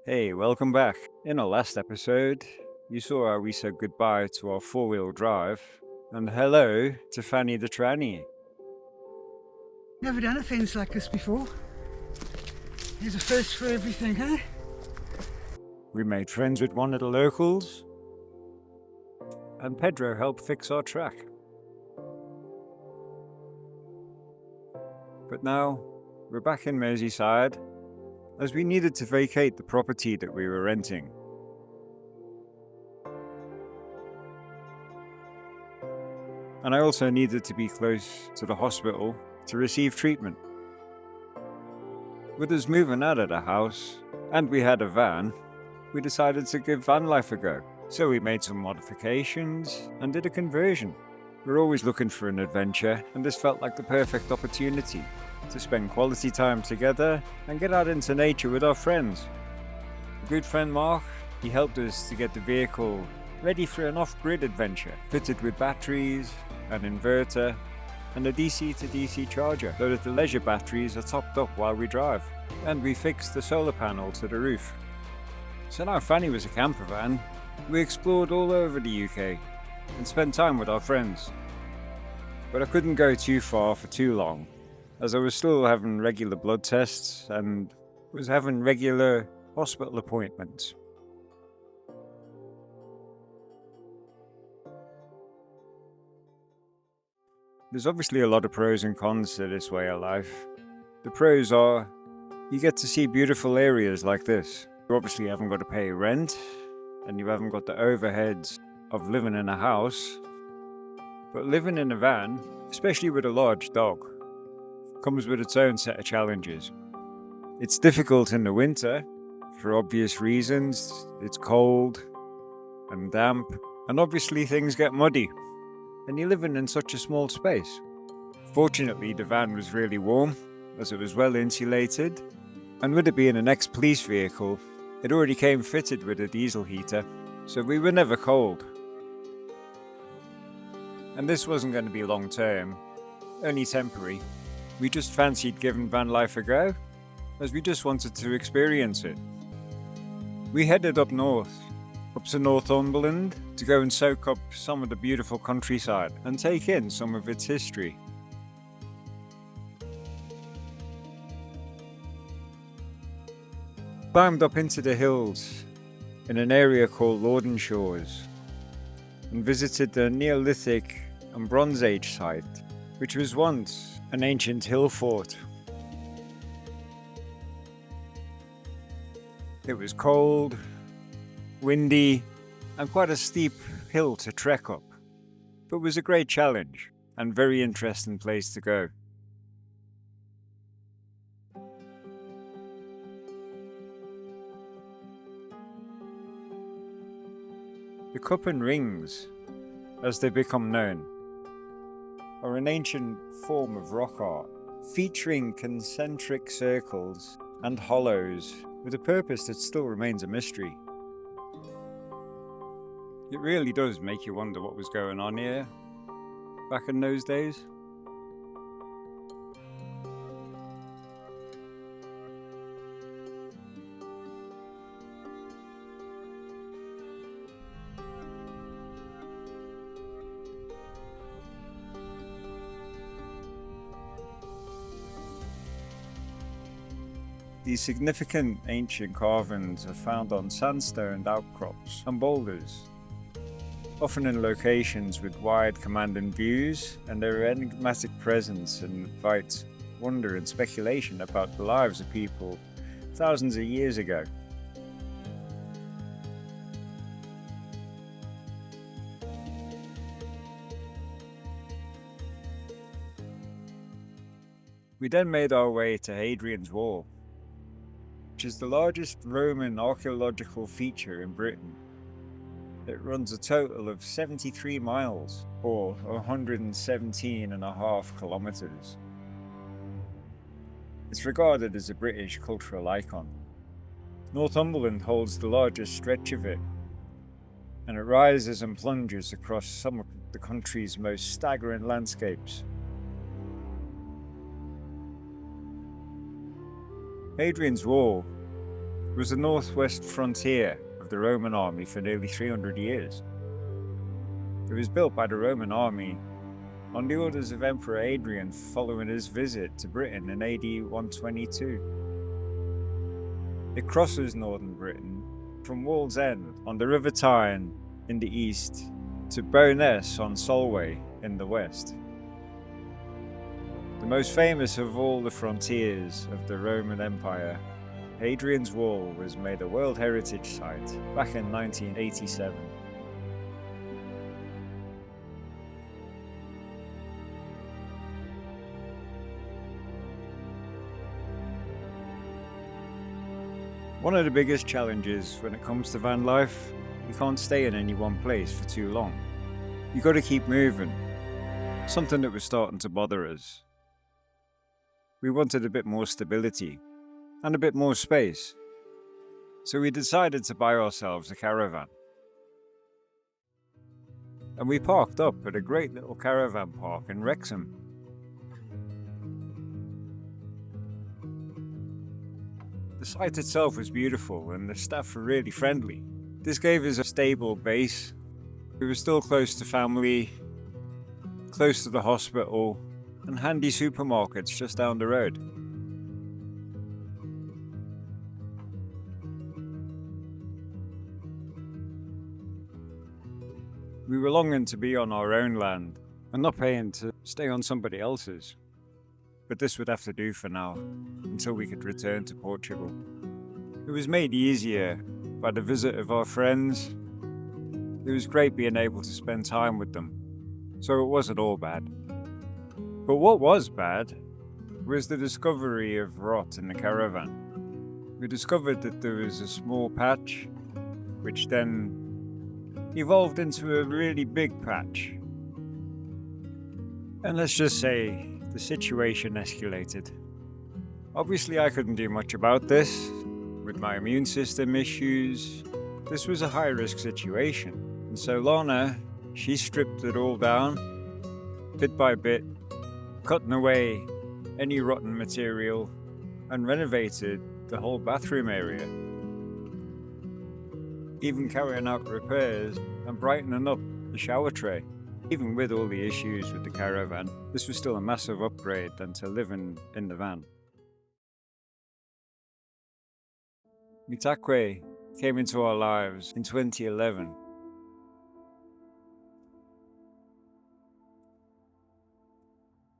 Hey, welcome back. In our last episode, you saw how we said goodbye to our four-wheel drive, and hello to Fanny the tranny. Never done things like this before. Here's a first for everything, huh? We made friends with one of the locals, and Pedro helped fix our track. But now, we're back in Merseyside, as we needed to vacate the property that we were renting. And I also needed to be close to the hospital to receive treatment. With us moving out of the house, and we had a van, we decided to give Vanlife a go. So we made some modifications and did a conversion. We're always looking for an adventure, and this felt like the perfect opportunity to spend quality time together and get out into nature with our friends. A good friend Mark, he helped us to get the vehicle ready for an off-grid adventure, fitted with batteries, an inverter, and a DC to DC charger so that the leisure batteries are topped up while we drive. And we fixed the solar panel to the roof. So now Fanny was a camper van, we explored all over the UK and spent time with our friends. But I couldn't go too far for too long, as I was still having regular blood tests and was having regular hospital appointments. There's obviously a lot of pros and cons to this way of life. The pros are, you get to see beautiful areas like this. You obviously haven't got to pay rent, and you haven't got the overheads of living in a house. But living in a van, especially with a large dog, comes with its own set of challenges. It's difficult in the winter, for obvious reasons. It's cold and damp, and obviously things get muddy, and you're living in such a small space. Fortunately, the van was really warm, as it was well insulated, and with it being an ex-police vehicle, it already came fitted with a diesel heater, so we were never cold. And this wasn't going to be long term, only temporary. We just fancied giving Vanlife a go, as we just wanted to experience it. We headed up north, up to Northumberland, to go and soak up some of the beautiful countryside and take in some of its history. Climbed up into the hills in an area called Shores and visited the Neolithic and Bronze Age site, which was once an ancient hill fort. It was cold, windy, and quite a steep hill to trek up, but was a great challenge and very interesting place to go. The cup and rings, as they become known, are an ancient form of rock art, featuring concentric circles and hollows with a purpose that still remains a mystery. It really does make you wonder what was going on here back in those days. These significant ancient carvings are found on sandstone outcrops and boulders, often in locations with wide commanding views, and their enigmatic presence invites wonder and speculation about the lives of people thousands of years ago. We then made our way to Hadrian's Wall, which is the largest Roman archaeological feature in Britain. It runs a total of 73 miles, or 117.5 kilometres. It's regarded as a British cultural icon. Northumberland holds the largest stretch of it, and it rises and plunges across some of the country's most staggering landscapes. Hadrian's Wall It was the northwest frontier of the Roman army for nearly 300 years. It was built by the Roman army on the orders of Emperor Hadrian following his visit to Britain in AD 122. It crosses northern Britain from Wallsend on the River Tyne in the east to Bowness on Solway in the west. The most famous of all the frontiers of the Roman Empire, Hadrian's Wall was made a World Heritage Site back in 1987. One of the biggest challenges when it comes to van life, you can't stay in any one place for too long. You got to keep moving, something that was starting to bother us. We wanted a bit more stability and a bit more space, so we decided to buy ourselves a caravan. And we parked up at a great little caravan park in Wrexham. The site itself was beautiful and the staff were really friendly. This gave us a stable base. We were still close to family, close to the hospital, and handy supermarkets just down the road. We were longing to be on our own land and not paying to stay on somebody else's. But this would have to do for now, until we could return to Portugal. It was made easier by the visit of our friends. It was great being able to spend time with them, so it wasn't all bad. But what was bad was the discovery of rot in the caravan. We discovered that there was a small patch, which then evolved into a really big patch. And let's just say, the situation escalated. Obviously, I couldn't do much about this. With my immune system issues, this was a high-risk situation. And so Lana, she stripped it all down, bit by bit, cutting away any rotten material, and renovated the whole bathroom area. Even carrying out repairs and brightening up the shower tray. Even with all the issues with the caravan, this was still a massive upgrade than to living in the van. Mitakuye came into our lives in 2011.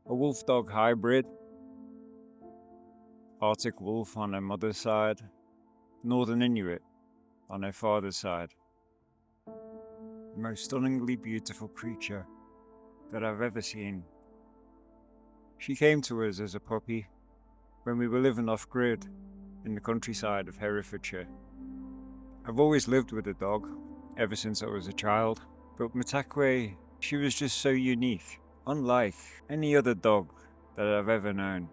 A wolfdog hybrid, Arctic wolf on her mother's side, Northern Inuit on her father's side. The most stunningly beautiful creature that I've ever seen. She came to us as a puppy when we were living off-grid in the countryside of Herefordshire. I've always lived with a dog ever since I was a child, but Mitakuye, she was just so unique, unlike any other dog that I've ever known.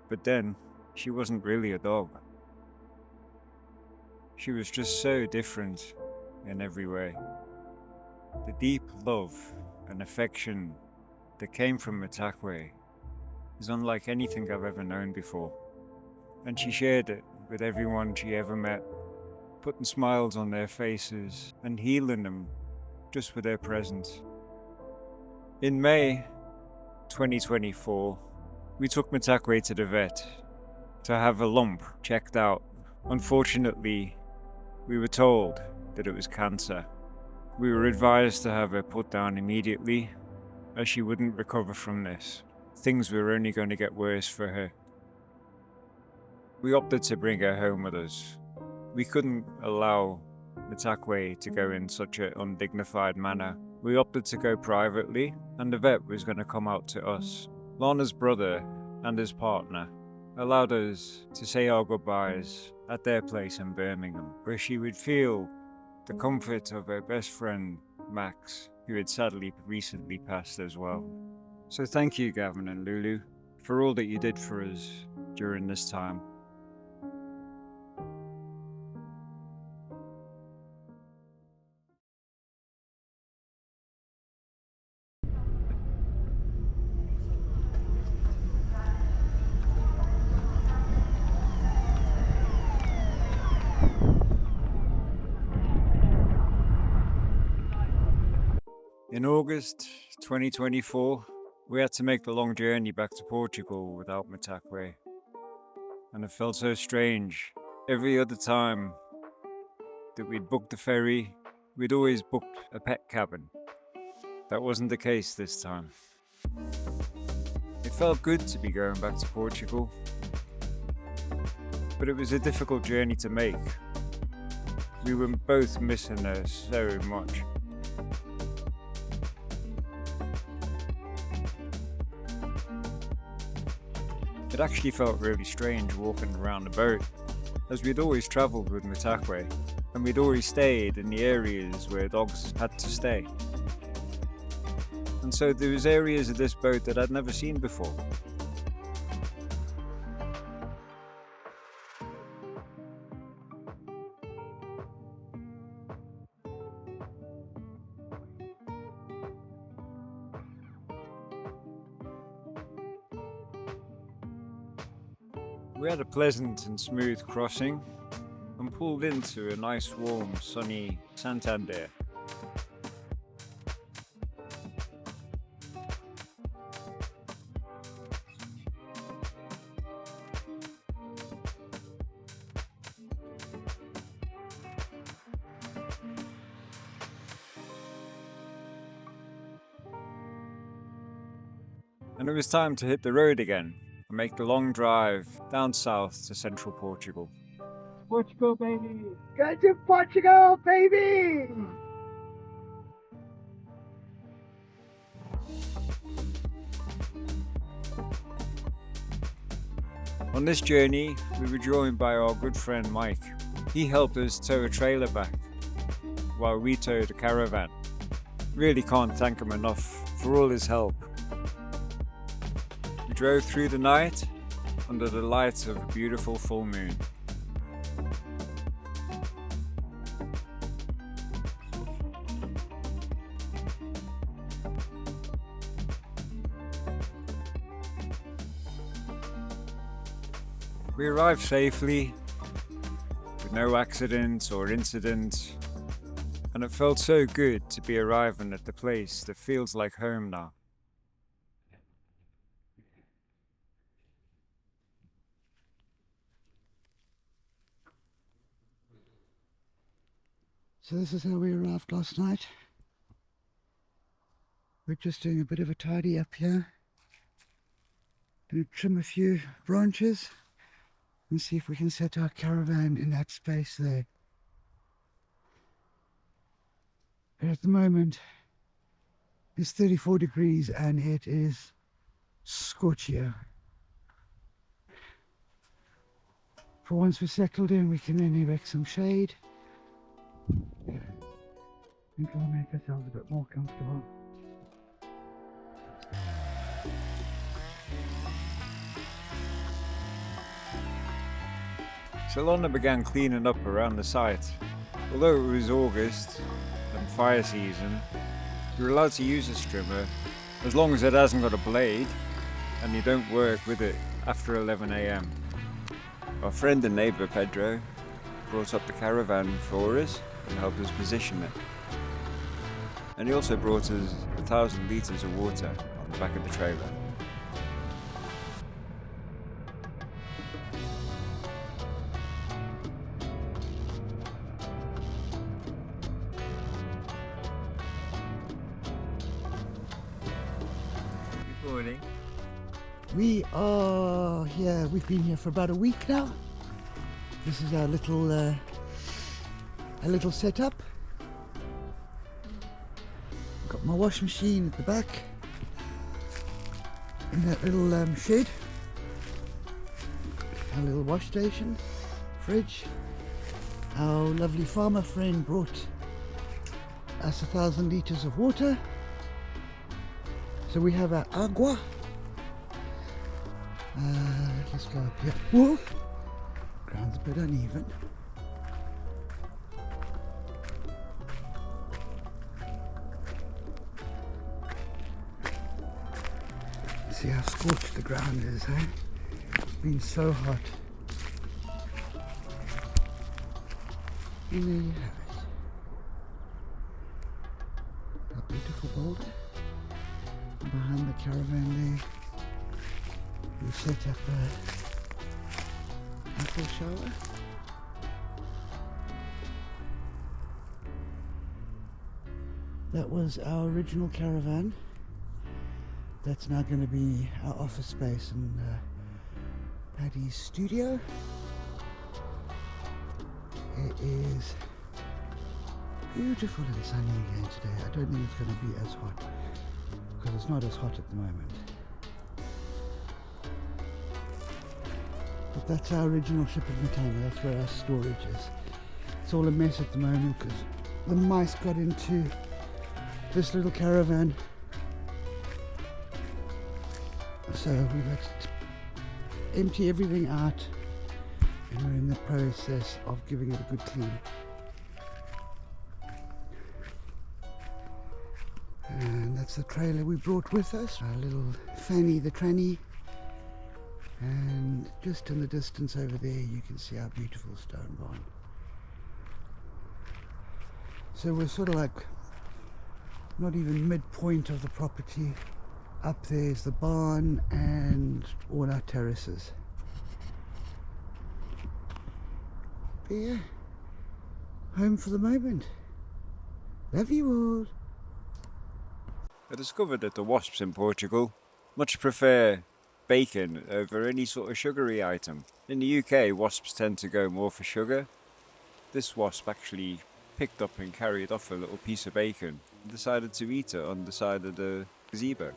But then, she wasn't really a dog. She was just so different in every way. The deep love and affection that came from Mitakuye is unlike anything I've ever known before. And she shared it with everyone she ever met, putting smiles on their faces and healing them just with their presence. In May 2024, we took Mitakuye to the vet to have a lump checked out. Unfortunately, we were told that it was cancer. We were advised to have her put down immediately, as she wouldn't recover from this. Things were only going to get worse for her. We opted to bring her home with us. We couldn't allow Mitakuye to go in such an undignified manner. We opted to go privately, and the vet was going to come out to us. Lana's brother and his partner allowed us to say our goodbyes at their place in Birmingham, where she would feel the comfort of her best friend, Max, who had sadly recently passed as well. So thank you, Gavin and Lulu, for all that you did for us during this time. In August 2024, we had to make the long journey back to Portugal without Mitakuye. And it felt so strange. Every other time that we'd booked the ferry, we'd always booked a pet cabin. That wasn't the case this time. It felt good to be going back to Portugal, but it was a difficult journey to make. We were both missing her so much. It actually felt really strange walking around the boat, as we'd always travelled with Mitakuye, and we'd always stayed in the areas where dogs had to stay. And so there was areas of this boat that I'd never seen before. We had a pleasant and smooth crossing and pulled into a nice warm sunny Santander. And it was time to hit the road again and make the long drive down south to central Portugal. Portugal, baby! Go to Portugal, baby! On this journey, we were joined by our good friend Mike. He helped us tow a trailer back while we towed a caravan. Really can't thank him enough for all his help. We drove through the night under the light of a beautiful full moon. We arrived safely, with no accidents or incidents, and it felt so good to be arriving at the place that feels like home now. So this is how we arrived last night. We're just doing a bit of a tidy up here. Gonna trim a few branches and see if we can set our caravan in that space there. But at the moment it's 34 degrees and it is scorching. For once we're settled in, we can then erect some shade and try and make ourselves a bit more comfortable. Salona began cleaning up around the site. Although it was August and fire season, you're allowed to use a strimmer as long as it hasn't got a blade and you don't work with it after 11 AM. Our friend and neighbour Pedro brought up the caravan for us and helped us position it. And he also brought us 1,000 litres of water on the back of the trailer. Good morning. We are here, we've been here for about a week now. This is our little setup. Got my wash machine at the back in that little shed. Our little wash station, fridge. Our lovely farmer friend brought us 1,000 litres of water. So we have our agua. Let's go up here. Whoa! Ground's a bit uneven. See how scorched the ground is, eh? It's been so hot. And there you have it. Our beautiful shoulder. And behind the caravan there, we set up a apple shower. That was our original caravan. That's now going to be our office space and Paddy's studio. It is beautiful and sunny again today. I don't think it's going to be as hot because it's not as hot at the moment. But that's our original ship of container. That's where our storage is. It's all a mess at the moment because the mice got into this little caravan. So we've had to empty everything out and we're in the process of giving it a good clean. And that's the trailer we brought with us, our little Fanny the tranny. And just in the distance over there you can see our beautiful stone barn. So we're sort of like not even midpoint of the property. Up there's the barn and all our terraces. But yeah, home for the moment. Love you all. I discovered that the wasps in Portugal much prefer bacon over any sort of sugary item. In the UK, wasps tend to go more for sugar. This wasp actually picked up and carried off a little piece of bacon and decided to eat it on the side of the gazebo.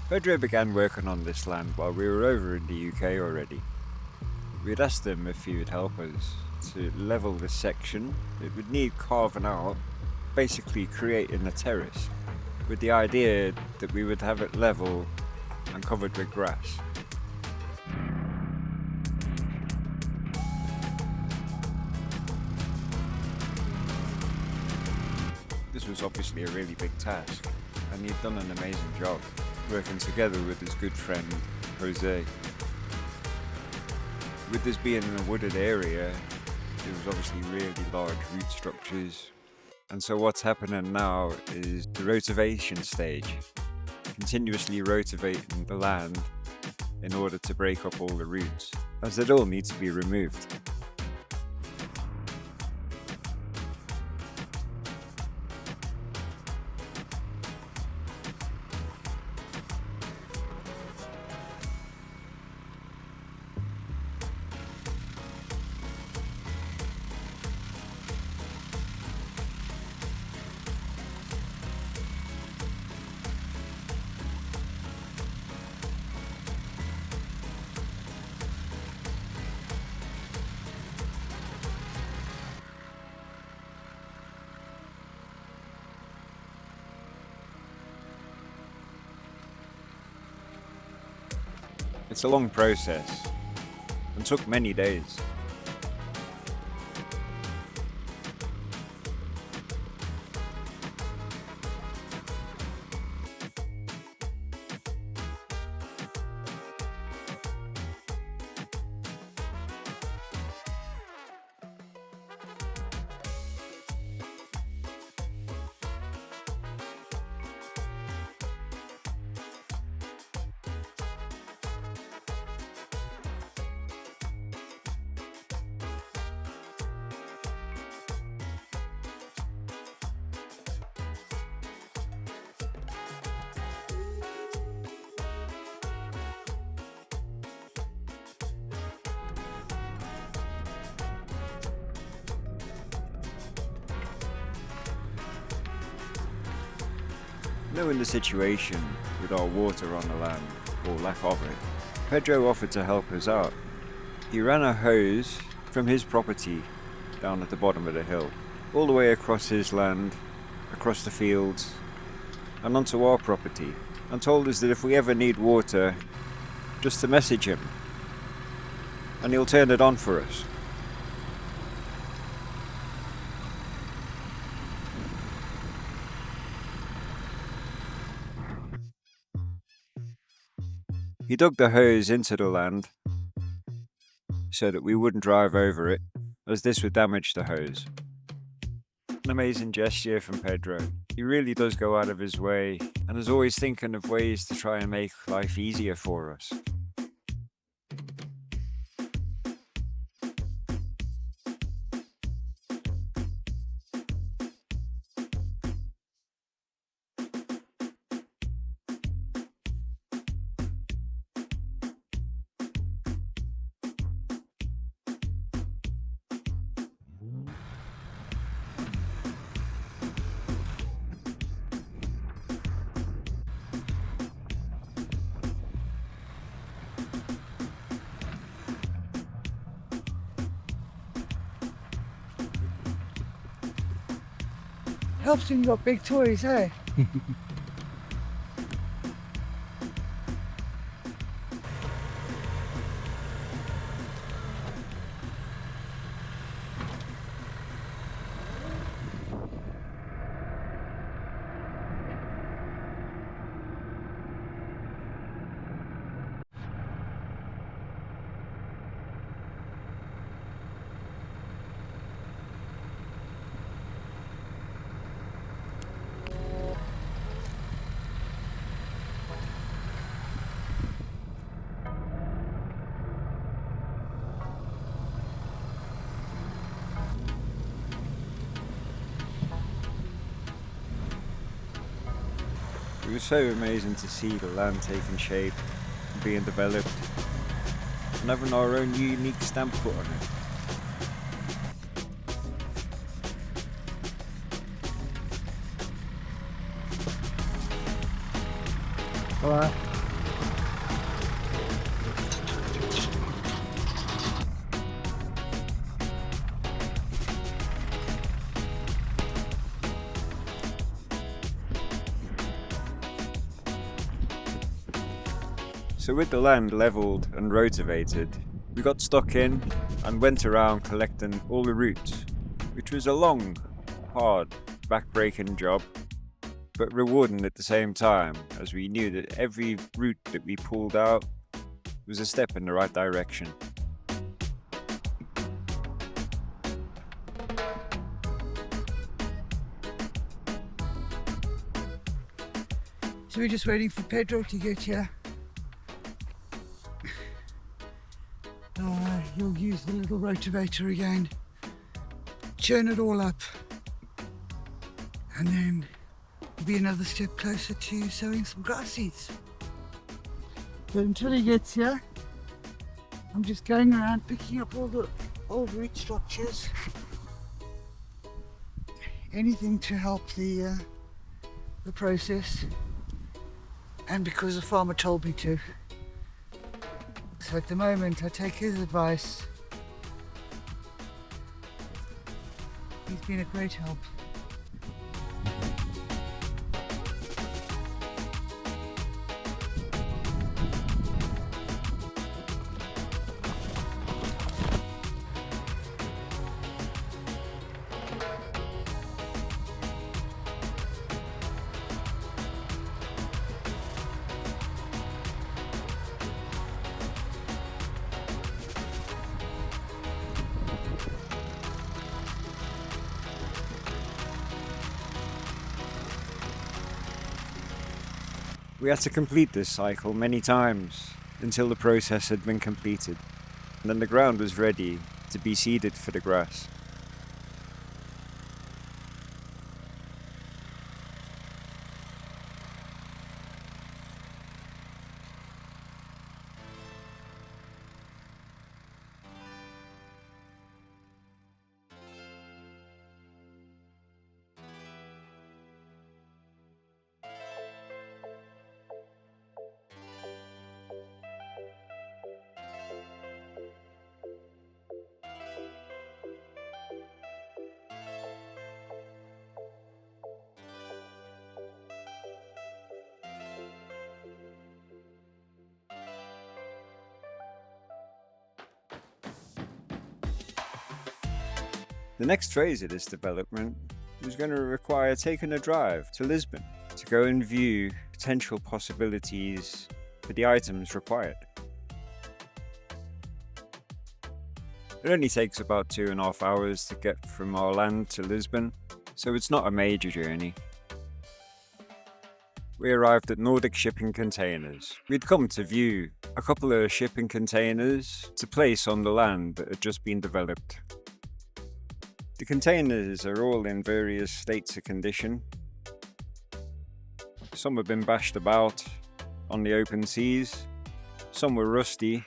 Pedro began working on this land while we were over in the UK already. We'd asked him if he would help us to level this section. It would need carving out, basically creating a terrace, with the idea that we would have it level and covered with grass. This was obviously a really big task, and he'd done an amazing job, working together with his good friend Jose. With this being in a wooded area, there was obviously really large root structures. And so what's happening now is the rotivation stage, continuously rotivating the land in order to break up all the roots, as it all needs to be removed. It's a long process and took many days. Knowing the situation with our water on the land, or lack of it, Pedro offered to help us out. He ran a hose from his property down at the bottom of the hill, all the way across his land, across the fields, and onto our property, and told us that if we ever need water, just to message him. and he'll turn it on for us. He dug the hose into the land so that we wouldn't drive over it, as this would damage the hose. An amazing gesture from Pedro. He really does go out of his way and is always thinking of ways to try and make life easier for us. Helps when you got big toys, eh? It was so amazing to see the land taking shape and being developed and having our own unique stamp put on it. Hello. So with the land levelled and rotivated, we got stuck in and went around collecting all the roots, which was a long, hard, back-breaking job, but rewarding at the same time, as we knew that every root that we pulled out was a step in the right direction. So we're just waiting for Pedro to get here. He'll use the little rotavator again, churn it all up, and then we'll be another step closer to sowing some grass seeds. But until he gets here, I'm just going around picking up all the old root structures, anything to help the process, and because the farmer told me to. So at the moment I take his advice. He's been a great help. We had to complete this cycle many times until the process had been completed, and then the ground was ready to be seeded for the grass. The next phase of this development was going to require taking a drive to Lisbon to go and view potential possibilities for the items required. It only takes about 2.5 hours to get from our land to Lisbon, so it's not a major journey. We arrived at Nordic Shipping Containers. We'd come to view a couple of shipping containers to place on the land that had just been developed. The containers are all in various states of condition. Some have been bashed about on the open seas, some were rusty,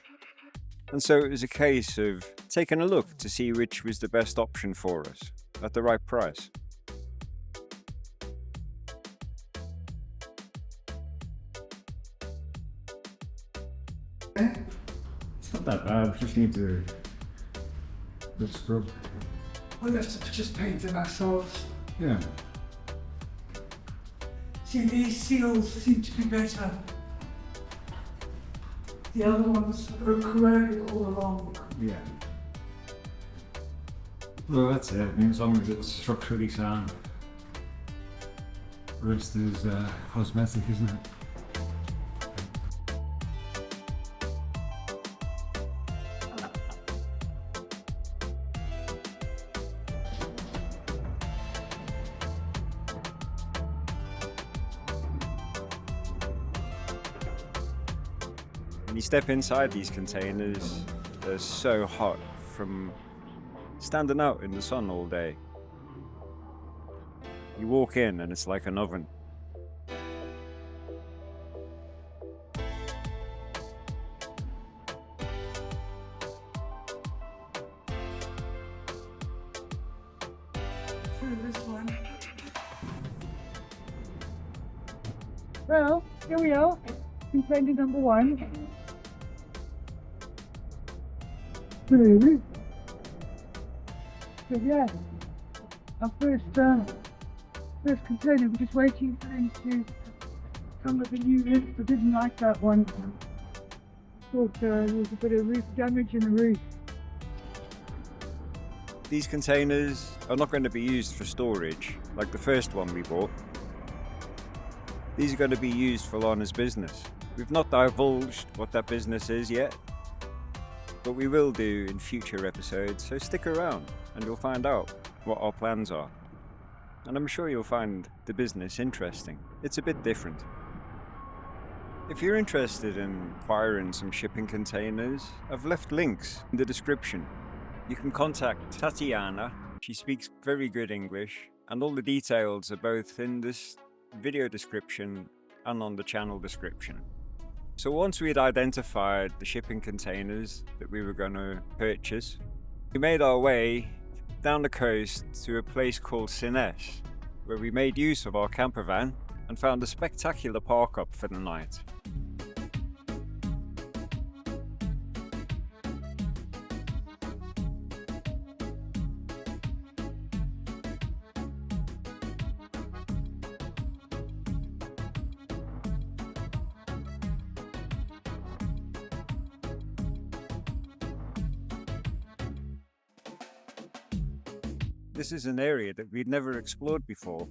and so it was a case of taking a look to see which was the best option for us at the right price. It's not that bad, we just need to scrub. We'll have to just paint them ourselves. Yeah. See, these seals seem to be better. The other ones are corroded all along. Yeah. Well, that's it. I mean, as long as it's structurally sound. The rest is cosmetic, isn't it? When you step inside these containers, they're so hot from standing out in the sun all day. You walk in and it's like an oven. Through this one. Well, here we are, container number 1. So yeah, our first container, we're just waiting for them to come with a new list. I didn't like that one. Thought there was a bit of roof damage in the roof. These containers are not going to be used for storage like the first one we bought. These are going to be used full on as business. We've not divulged what that business is yet, but we will do in future episodes, so stick around and you'll find out what our plans are. And I'm sure you'll find the business interesting. It's a bit different. If you're interested in acquiring some shipping containers, I've left links in the description. You can contact Tatiana. She speaks very good English, and all the details are both in this video description and on the channel description. So once we had identified the shipping containers that we were going to purchase, we made our way down the coast to a place called Sines, where we made use of our camper van and found a spectacular park up for the night. This is an area that we'd never explored before,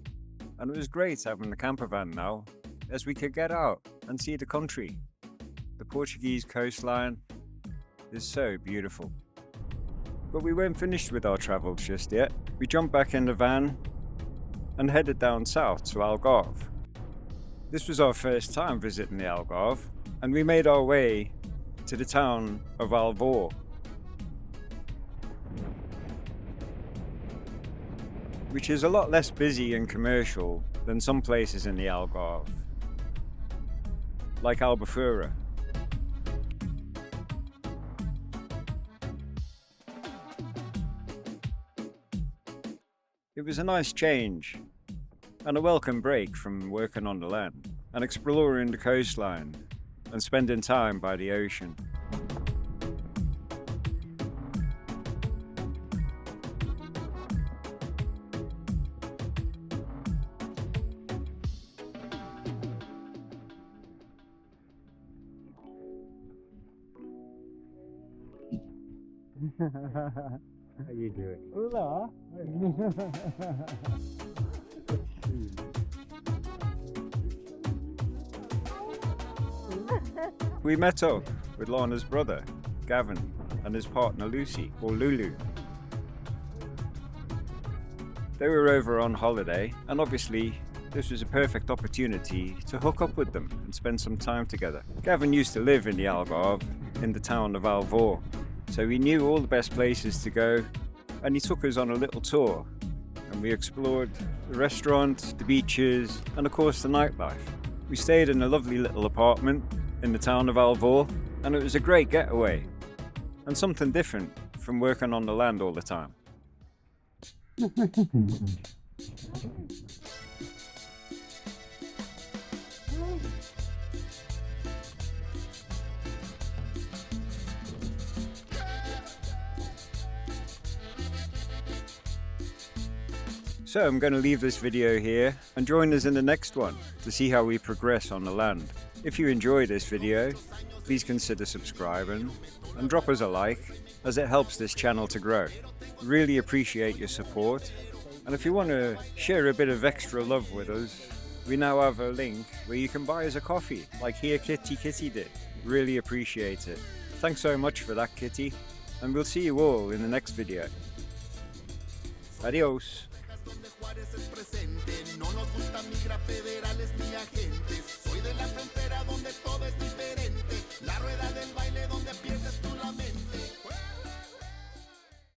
and it was great having the camper van now, as we could get out and see the country. The Portuguese coastline is so beautiful. But we weren't finished with our travels just yet. We jumped back in the van and headed down south to Algarve. This was our first time visiting the Algarve, and we made our way to the town of Alvor, which is a lot less busy and commercial than some places in the Algarve, like Albufeira. It was a nice change and a welcome break from working on the land and exploring the coastline and spending time by the ocean. How you doing? Hola. We met up with Lorna's brother, Gavin, and his partner Lucy, or Lulu. They were over on holiday, and obviously this was a perfect opportunity to hook up with them and spend some time together. Gavin used to live in the Algarve, in the town of Alvor, so he knew all the best places to go, and he took us on a little tour, and we explored the restaurant, the beaches, and of course the nightlife. We stayed in a lovely little apartment in the town of Alvor, and it was a great getaway, and something different from working on the land all the time. So I'm going to leave this video here and join us in the next one to see how we progress on the land. If you enjoyed this video, please consider subscribing and drop us a like, as it helps this channel to grow. Really appreciate your support, and if you want to share a bit of extra love with us, we now have a link where you can buy us a coffee, like here Kitty did. Really appreciate it. Thanks so much for that, Kitty, and we'll see you all in the next video. Adios. No nos gusta migrar federales ni agentes. Soy de la frontera donde todo es diferente. La rueda del baile donde pierde